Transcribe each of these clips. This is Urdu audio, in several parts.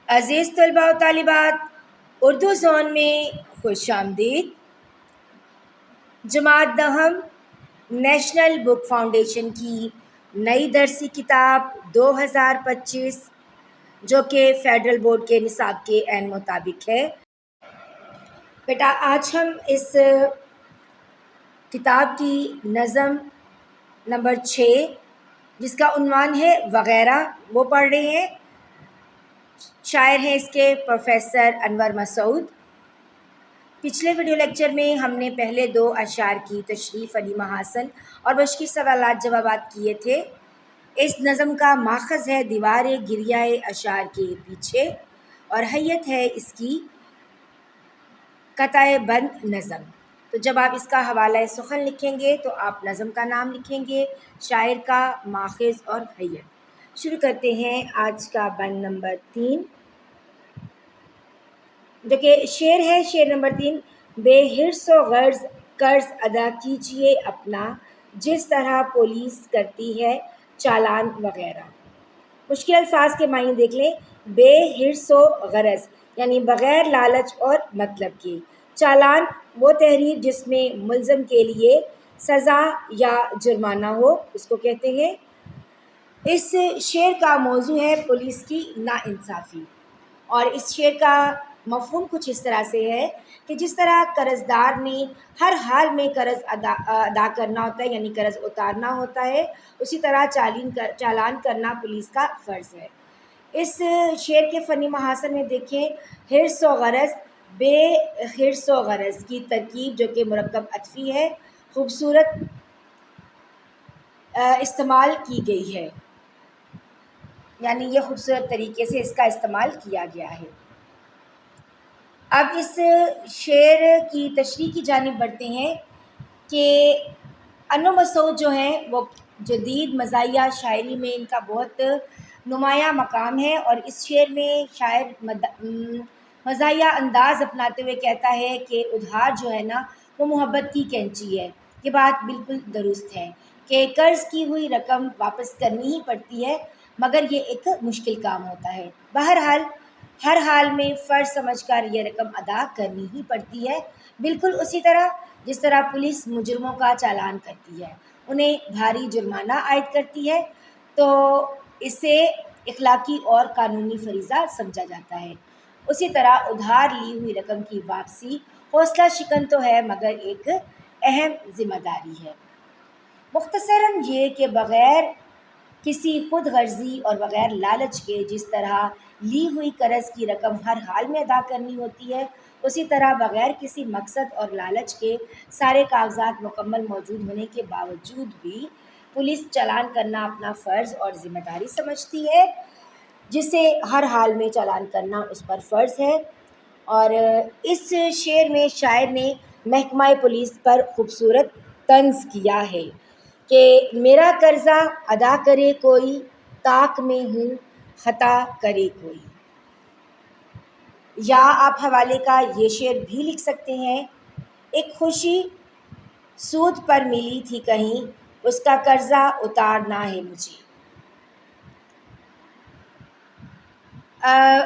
عزیز طلباء و طالبات، اردو زون میں خوش آمدید۔ جماعت دہم نیشنل بک فاؤنڈیشن کی نئی درسی کتاب 2025 جو کہ فیڈرل بورڈ کے نصاب کے عین مطابق ہے۔ بیٹا آج ہم اس کتاب کی نظم نمبر 6 جس کا عنوان ہے وغیرہ وہ پڑھ رہے ہیں۔ شاعر ہیں اس کے پروفیسر انور مسعود۔ پچھلے ویڈیو لیکچر میں ہم نے پہلے 2 اشعار کی تشریح، فنی محاسن اور مشقی سوالات جوابات کیے تھے۔ اس نظم کا ماخذ ہے دیوار گریہ اشعار کے پیچھے اور حیت ہے اس کی قطع بند نظم۔ تو جب آپ اس کا حوالہ سخن لکھیں گے تو آپ نظم کا نام لکھیں گے، شاعر کا، ماخذ اور حیت۔ شروع کرتے ہیں آج کا بند نمبر 3 جو کہ شعر ہے۔ شعر نمبر 3: بے حرص و غرض قرض ادا کیجیے اپنا، جس طرح پولیس کرتی ہے چالان وغیرہ۔ مشکل الفاظ کے معنی دیکھ لیں۔ بے حرص و غرض یعنی بغیر لالچ اور مطلب کے، چالان وہ تحریر جس میں ملزم کے لیے سزا یا جرمانہ ہو، اس کو کہتے ہیں۔ اس شعر کا موضوع ہے پولیس کی ناانصافی، اور اس شعر کا مفہوم کچھ اس طرح سے ہے کہ جس طرح قرض دار نے ہر حال میں قرض ادا کرنا ہوتا ہے، یعنی قرض اتارنا ہوتا ہے، اسی طرح چالان کرنا پولیس کا فرض ہے۔ اس شعر کے فنی محاسن میں دیکھیں، حرص و غرض، بے حرص و غرض کی ترکیب جو کہ مرکب عطفی ہے، خوبصورت استعمال کی گئی ہے، یعنی یہ خوبصورت طریقے سے اس کا استعمال کیا گیا ہے۔ اب اس شعر کی تشریح کی جانب بڑھتے ہیں کہ انور مسعود جو ہیں وہ جدید مزاحیہ شاعری میں ان کا بہت نمایاں مقام ہے، اور اس شعر میں شاعر مزاحیہ انداز اپناتے ہوئے کہتا ہے کہ ادھار جو ہے نا وہ محبت کی کینچی ہے۔ یہ بات بالکل درست ہے کہ قرض کی ہوئی رقم واپس کرنی ہی پڑتی ہے، مگر یہ ایک مشکل کام ہوتا ہے۔ بہرحال ہر حال میں فرض سمجھ کر یہ رقم ادا کرنی ہی پڑتی ہے، بالکل اسی طرح جس طرح پولیس مجرموں کا چالان کرتی ہے، انہیں بھاری جرمانہ عائد کرتی ہے، تو اسے اخلاقی اور قانونی فریضہ سمجھا جاتا ہے۔ اسی طرح ادھار لی ہوئی رقم کی واپسی حوصلہ شکن تو ہے، مگر ایک اہم ذمہ داری ہے۔ مختصراً یہ کہ بغیر کسی خود غرضی اور بغیر لالچ کے جس طرح لی ہوئی قرض کی رقم ہر حال میں ادا کرنی ہوتی ہے، اسی طرح بغیر کسی مقصد اور لالچ کے سارے کاغذات مکمل موجود ہونے کے باوجود بھی پولیس چالان کرنا اپنا فرض اور ذمہ داری سمجھتی ہے، جسے ہر حال میں چالان کرنا اس پر فرض ہے۔ اور اس شعر میں شاعر نے محکمہ پولیس پر خوبصورت طنز کیا ہے کہ میرا قرضہ ادا کرے کوئی، طاق میں ہوں خطا کرے کوئی۔ یا آپ حوالے کا یہ شعر بھی لکھ سکتے ہیں: ایک خوشی سود پر ملی تھی کہیں، اس کا قرضہ اتارنا ہے مجھے۔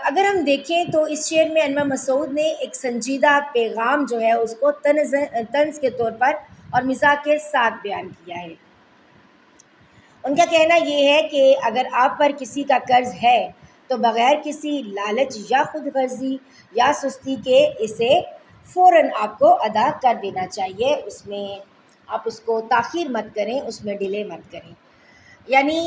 اگر ہم دیکھیں تو اس شعر میں انور مسعود نے ایک سنجیدہ پیغام جو ہے اس کو طنز کے طور پر اور مزاح کے ساتھ بیان کیا ہے۔ ان کا کہنا یہ ہے کہ اگر آپ پر کسی کا قرض ہے تو بغیر کسی لالچ یا خود غرضی یا سستی کے اسے فوراً آپ کو ادا کر دینا چاہیے، اس میں آپ اس کو تاخیر مت کریں، اس میں ڈیلے مت کریں۔ یعنی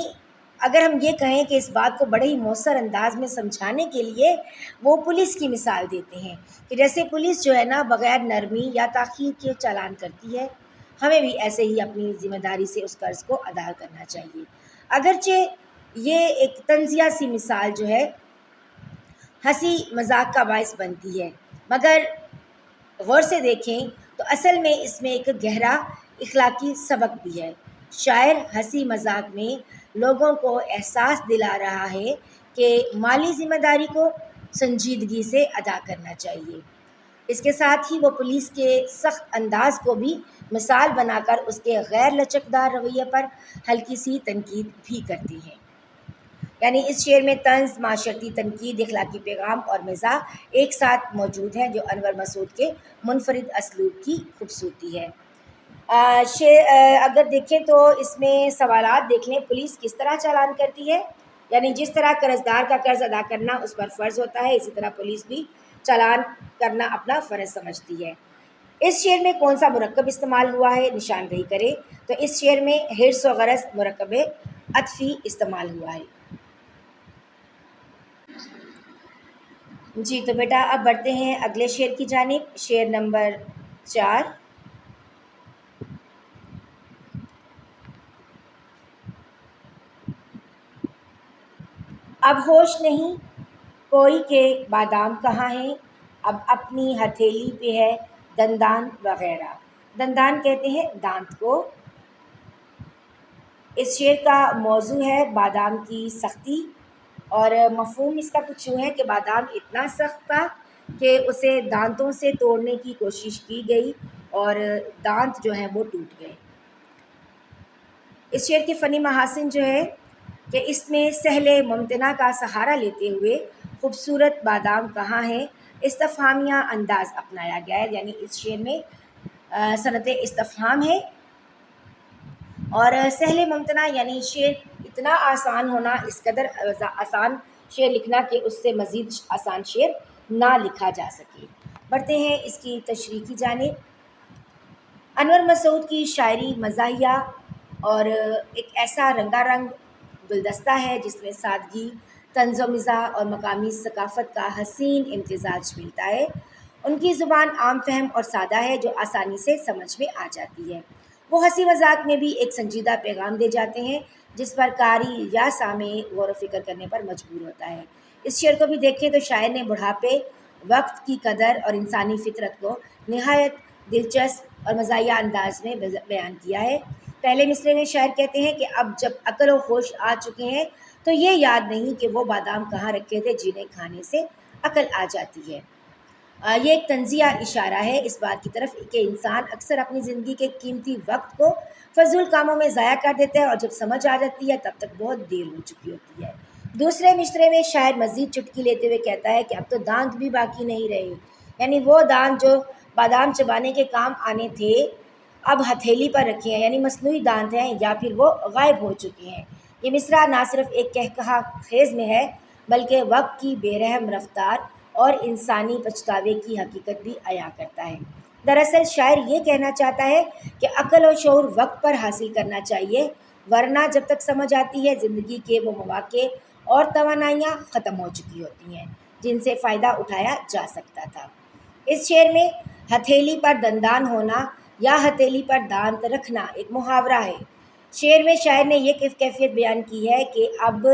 اگر ہم یہ کہیں کہ اس بات کو بڑے ہی مؤثر انداز میں سمجھانے کے لیے وہ پولیس کی مثال دیتے ہیں کہ جیسے پولیس جو ہے نا بغیر نرمی یا تاخیر کے چالان کرتی ہے، ہمیں بھی ایسے ہی اپنی ذمہ داری سے اس قرض کو ادا کرنا چاہیے۔ اگرچہ یہ ایک طنزیہ سی مثال جو ہے ہنسی مذاق کا باعث بنتی ہے، مگر غور سے دیکھیں تو اصل میں اس میں ایک گہرا اخلاقی سبق بھی ہے۔ شاعر ہنسی مذاق میں لوگوں کو احساس دلا رہا ہے کہ مالی ذمہ داری کو سنجیدگی سے ادا کرنا چاہیے۔ اس کے ساتھ ہی وہ پولیس کے سخت انداز کو بھی مثال بنا کر اس کے غیر لچکدار رویے پر ہلکی سی تنقید بھی کرتے ہیں۔ یعنی اس شعر میں طنز، معاشرتی تنقید، اخلاقی پیغام اور مزاح ایک ساتھ موجود ہیں، جو انور مسعود کے منفرد اسلوب کی خوبصورتی ہے۔ اگر دیکھیں تو اس میں سوالات دیکھ لیں، پولیس کس طرح چالان کرتی ہے؟ یعنی جس طرح قرضدار کا قرض ادا کرنا اس پر فرض ہوتا ہے، اسی طرح پولیس بھی چالان کرنا اپنا فرض سمجھتی ہے۔ اس شعر میں کون سا مرکب استعمال ہوا ہے؟ نشاندہی کرے۔ تو اس شعر میں حرص و غرض مرکب عطفی استعمال ہوا ہے۔ جی تو بیٹا اب بڑھتے ہیں اگلے شعر کی جانب، شعر نمبر 4۔ اب ہوش نہیں کوئی کہ بادام کہاں ہے، اب اپنی ہتھیلی پہ ہے دندان وغیرہ۔ دندان کہتے ہیں دانت کو۔ اس شعر کا موضوع ہے بادام کی سختی، اور مفہوم اس کا کچھ یوں ہے کہ بادام اتنا سخت تھا کہ اسے دانتوں سے توڑنے کی کوشش کی گئی اور دانت جو ہیں وہ ٹوٹ گئے۔ اس شعر کے فنی محاسن جو ہے کہ اس میں سہل ممتنع کا سہارا لیتے ہوئے خوبصورت بادام کہاں ہے استفہامیہ انداز اپنایا گیا ہے، یعنی اس شعر میں صنعت استفہام ہے۔ اور سہل ممتنع یعنی شعر اتنا آسان ہونا، اس قدر آسان شعر لکھنا کہ اس سے مزید آسان شعر نہ لکھا جا سکے۔ بڑھتے ہیں اس کی تشریح کی جانب۔ انور مسعود کی شاعری مزاحیہ اور ایک ایسا رنگا رنگ گلدستہ ہے جس میں سادگی، طنز و مزاح اور مقامی ثقافت کا حسین امتزاج ملتا ہے۔ ان کی زبان عام فہم اور سادہ ہے جو آسانی سے سمجھ میں آ جاتی ہے۔ وہ ہنسی مذاق میں بھی ایک سنجیدہ پیغام دے جاتے ہیں جس پر قاری یا سامع غور و فکر کرنے پر مجبور ہوتا ہے۔ اس شعر کو بھی دیکھیں تو شاعر نے بڑھاپے، وقت کی قدر اور انسانی فطرت کو نہایت دلچسپ اور مزاحیہ انداز میں بیان کیا ہے۔ پہلے مصرعے میں شاعر کہتے ہیں کہ اب جب عقل و ہوش آ چکے ہیں تو یہ یاد نہیں کہ وہ بادام کہاں رکھے تھے جنہیں کھانے سے عقل آ جاتی ہے۔ یہ ایک طنزیہ اشارہ ہے اس بات کی طرف کہ انسان اکثر اپنی زندگی کے قیمتی وقت کو فضول کاموں میں ضائع کر دیتا ہے، اور جب سمجھ آ جاتی ہے تب تک بہت دیر ہو چکی ہوتی ہے۔ دوسرے مصرعے میں شاعر مزید چٹکی لیتے ہوئے کہتا ہے کہ اب تو دانت بھی باقی نہیں رہے، یعنی وہ دانت جو بادام چبانے کے کام آنے تھے اب ہتھیلی پر رکھے ہیں، یعنی مصنوعی دانت ہیں یا پھر وہ غائب ہو چکے ہیں۔ یہ مصرعہ نہ صرف ایک قہقہہ خیز میں ہے بلکہ وقت کی بے رحم رفتار اور انسانی پچھتاوے کی حقیقت بھی عیاں کرتا ہے۔ دراصل شاعر یہ کہنا چاہتا ہے کہ عقل و شعور وقت پر حاصل کرنا چاہیے، ورنہ جب تک سمجھ آتی ہے زندگی کے وہ مواقع اور توانائیاں ختم ہو چکی ہوتی ہیں جن سے فائدہ اٹھایا جا سکتا تھا۔ اس شعر میں ہتھیلی پر دندان ہونا یا ہتھیلی پر دانت رکھنا ایک محاورہ ہے۔ شعر میں شاعر نے یہ کیفیت بیان کی ہے کہ اب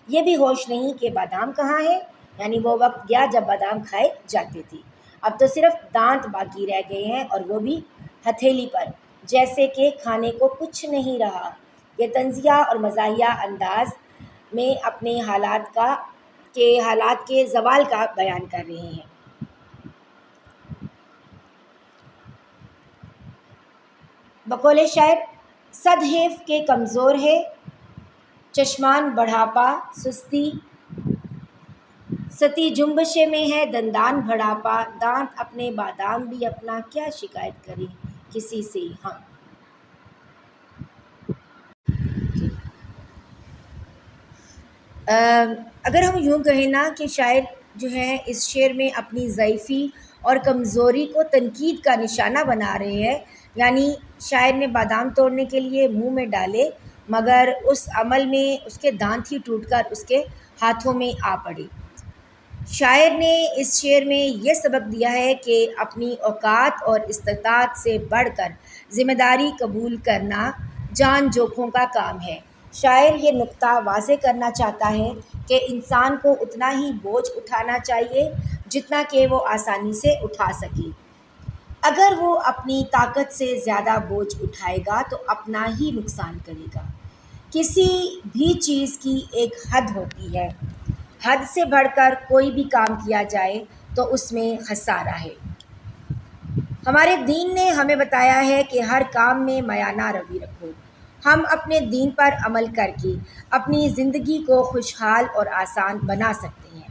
یہ بھی ہوش نہیں کہ بادام کہاں ہے، یعنی وہ وقت گیا جب بادام کھائے جاتے تھے، اب تو صرف دانت باقی رہ گئے ہیں اور وہ بھی ہتھیلی پر، جیسے کہ کھانے کو کچھ نہیں رہا۔ یہ طنزیہ اور مزاحیہ انداز میں اپنے حالات کے زوال کا بیان کر رہے ہیں۔ بقول شاعر، صد حیف کہ کمزور ہے چشمان بڑھاپا سستی، ستی جنبش میں ہے دندان بڑھاپا، دانت اپنے بادام بھی اپنا کیا شکایت کریں کسی سے ہم۔ اگر ہم یوں کہیں نا کہ شاعر جو ہیں اس شعر میں اپنی ضعیفی اور کمزوری کو تنقید کا نشانہ بنا رہے ہیں، یعنی شاعر نے بادام توڑنے کے لیے منہ میں ڈالے مگر اس عمل میں اس کے دانت ہی ٹوٹ کر اس کے ہاتھوں میں آ پڑے۔ شاعر نے اس شعر میں یہ سبق دیا ہے کہ اپنی اوقات اور استطاعت سے بڑھ کر ذمہ داری قبول کرنا جان جوکھوں کا کام ہے۔ شاعر یہ نقطہ واضح کرنا چاہتا ہے کہ انسان کو اتنا ہی بوجھ اٹھانا چاہیے جتنا کہ وہ آسانی سے اٹھا سکے۔ اگر وہ اپنی طاقت سے زیادہ بوجھ اٹھائے گا تو اپنا ہی نقصان کرے گا۔ کسی بھی چیز کی ایک حد ہوتی ہے، حد سے بڑھ کر کوئی بھی کام کیا جائے تو اس میں خسارہ ہے۔ ہمارے دین نے ہمیں بتایا ہے کہ ہر کام میں میانہ روی رکھو، ہم اپنے دین پر عمل کر کے اپنی زندگی کو خوشحال اور آسان بنا سکتے ہیں۔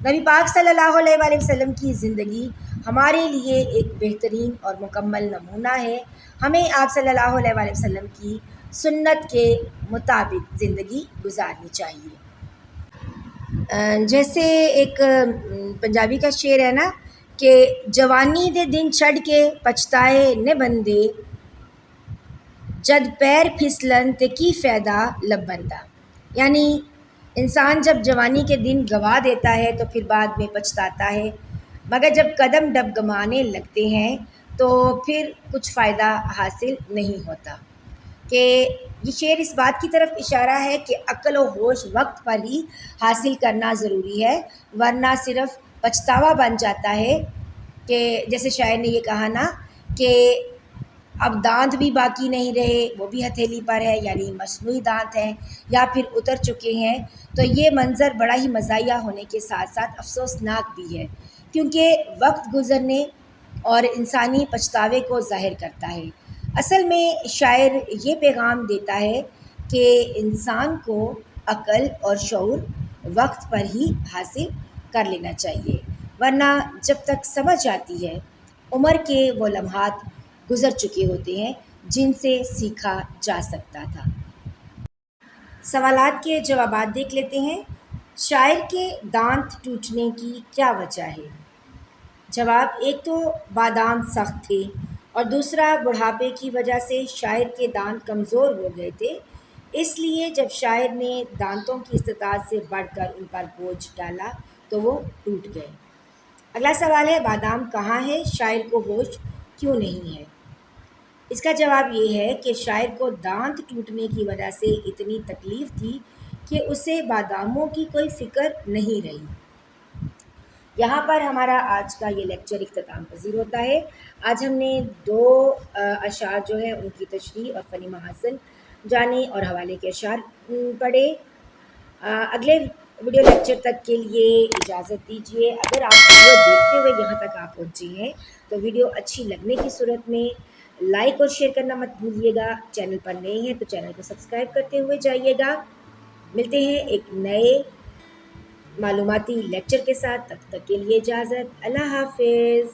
نبی پاک صلی اللہ علیہ وآلہ وسلم کی زندگی ہمارے لیے ایک بہترین اور مکمل نمونہ ہے۔ ہمیں آپ صلی اللہ علیہ وآلہ وسلم کی سنت کے مطابق زندگی گزارنی چاہیے۔ جیسے ایک پنجابی کا شعر ہے نا کہ جوانی دے دن چڑھ کے پچھتائے نے بندے، جد پیر پھسلن تے کی فائدہ لبن دا۔ یعنی انسان جب جوانی کے دن گنوا دیتا ہے تو پھر بعد میں پچھتاتا ہے، مگر جب قدم ڈگمگانے لگتے ہیں تو پھر کچھ فائدہ حاصل نہیں ہوتا۔ کہ یہ شعر اس بات کی طرف اشارہ ہے کہ عقل و ہوش وقت پر ہی حاصل کرنا ضروری ہے، ورنہ صرف پچھتاوا بن جاتا ہے۔ کہ جیسے شاعر نے یہ کہا نا کہ اب دانت بھی باقی نہیں رہے، وہ بھی ہتھیلی پر ہے، یعنی مصنوعی دانت ہیں یا پھر اتر چکے ہیں۔ تو یہ منظر بڑا ہی مزاحیہ ہونے کے ساتھ ساتھ افسوسناک بھی ہے، کیونکہ وقت گزرنے اور انسانی پچھتاوے کو ظاہر کرتا ہے۔ اصل میں شاعر یہ پیغام دیتا ہے کہ انسان کو عقل اور شعور وقت پر ہی حاصل کر لینا چاہیے، ورنہ جب تک سمجھ آتی ہے عمر کے وہ لمحات گزر چکے ہوتے ہیں جن سے سیکھا جا سکتا تھا۔ سوالات کے جوابات دیکھ لیتے ہیں۔ شاعر کے دانت ٹوٹنے کی کیا وجہ ہے؟ جواب: ایک تو بادام سخت تھے اور دوسرا بڑھاپے کی وجہ سے شاعر کے دانت کمزور ہو گئے تھے، اس لیے جب شاعر نے دانتوں کی استطاعت سے بڑھ کر ان پر بوجھ ڈالا تو وہ ٹوٹ گئے۔ اگلا سوال ہے بادام کہاں ہے، شاعر کو ہوش کیوں نہیں ہے؟ اس کا جواب یہ ہے کہ شاعر کو دانت ٹوٹنے کی وجہ سے اتنی تکلیف تھی کہ اسے باداموں کی کوئی فکر نہیں رہی۔ یہاں پر ہمارا آج کا یہ لیکچر اختتام پذیر ہوتا ہے۔ آج ہم نے 2 اشعار جو ہیں ان کی تشریح اور فنی محاسن جانے اور حوالے کے اشعار پڑھے۔ اگلے ویڈیو لیکچر تک کے لیے اجازت دیجیے۔ اگر آپ ویڈیو دیکھتے ہوئے یہاں تک آپ پہنچے ہیں تو ویڈیو اچھی لگنے کی صورت میں لائک اور شیئر کرنا مت بھولیے گا۔ چینل پر نئے ہیں تو چینل کو سبسکرائب کرتے ہوئے جائیے گا۔ ملتے ہیں ایک نئے معلوماتی لیکچر کے ساتھ، تب تک کے لیے اجازت، اللہ حافظ۔